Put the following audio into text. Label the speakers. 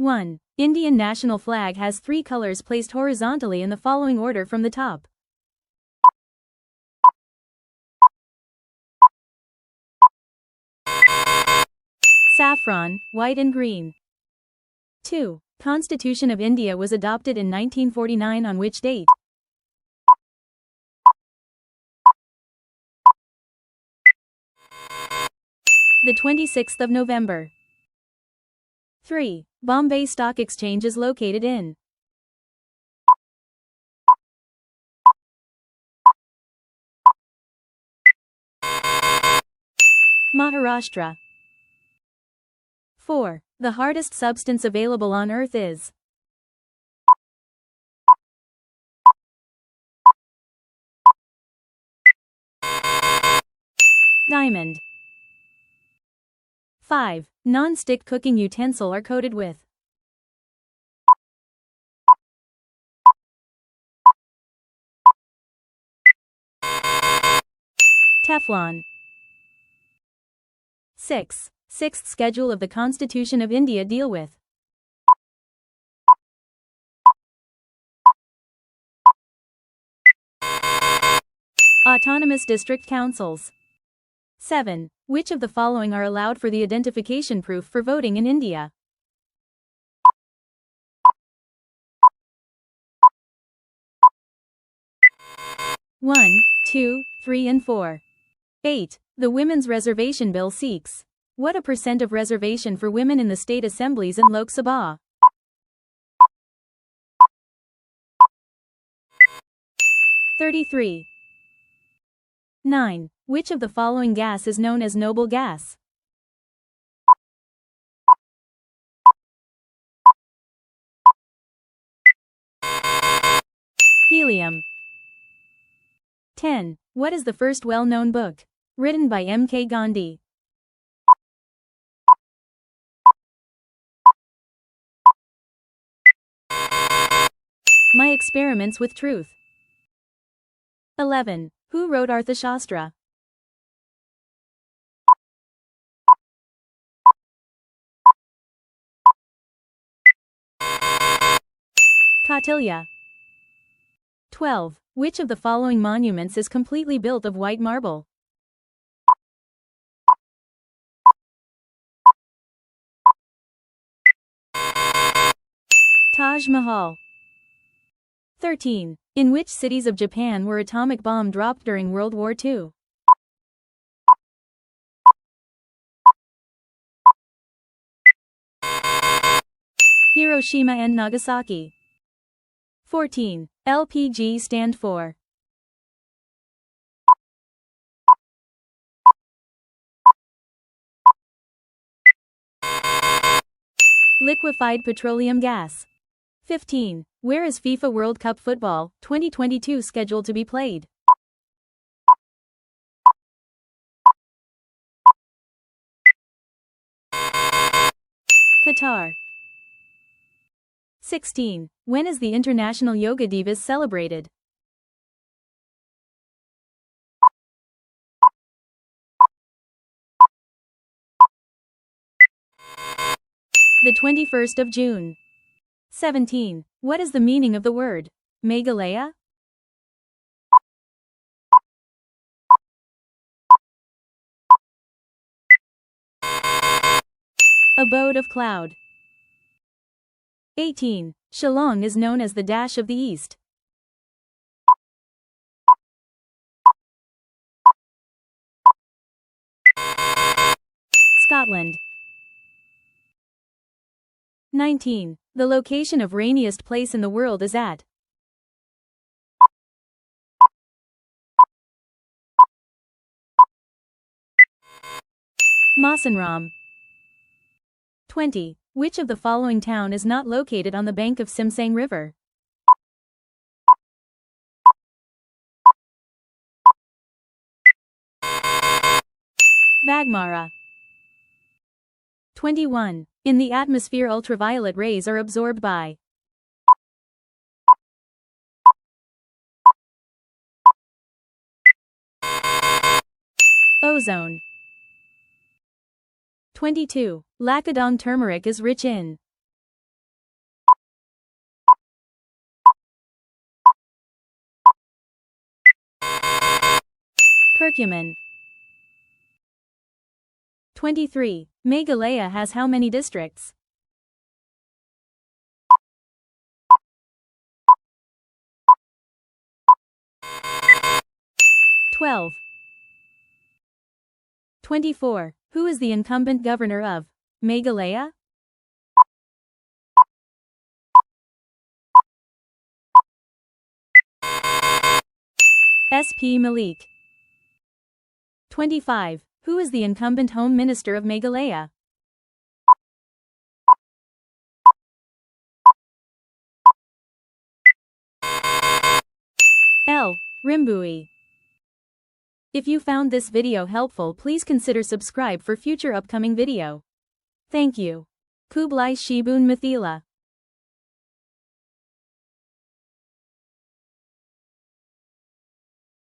Speaker 1: 1. Indian national flag has 3 colors placed horizontally in the following order from the top. Saffron, white and green. 2. Constitution of India was adopted in 1949 on which date? The 26th of November. 3. Bombay Stock Exchange is located in. Maharashtra. 4. The hardest substance available on Earth is. Diamond. 5. Non-stick cooking utensil are coated with. Teflon. 6. Sixth schedule of the Constitution of India deal with. Autonomous district councils. 7. Which of the following are allowed for the identification proof for voting in India? One, 2, 3 and 4. 8. The Women's Reservation Bill seeks. What a percent of reservation for women in the state assemblies and Lok Sabha? 33. 9. Which of the following gas is known as noble gas? Helium. 10. What is the first well-known book written by M.K. Gandhi? My Experiments with Truth. 11. Who wrote Arthashastra? Kautilya. 12. Which of the following monuments is completely built of white marble? Taj Mahal. 13. In which cities of Japan were atomic bomb dropped during World War II? Hiroshima and Nagasaki. 14. LPG stand for. Liquefied petroleum gas. 15. Where is FIFA World Cup Football 2022 scheduled to be played? Qatar. 16. When is the International Yoga Divas celebrated? The 21st of June. 17. What is the meaning of the word Meghalaya? Abode of cloud. 18. Shillong is known as the dash of the East. Scotland. 19. The location of rainiest place in the world is at. Mawsynram. 20. Which of the following town is not located on the bank of Simsang River? Bagmara. 21. In the atmosphere ultraviolet rays are absorbed by. Ozone. 22. Lacadong turmeric is rich in. curcumin. 23. Meghalaya has how many districts? 12. 24. Who is the incumbent governor of Meghalaya? SP Malik. 25. Who is the incumbent Home Minister of Meghalaya? L. Rimbui. If you found this video helpful, please consider subscribe for future upcoming video. Thank you. Kublai Shibun Mathila.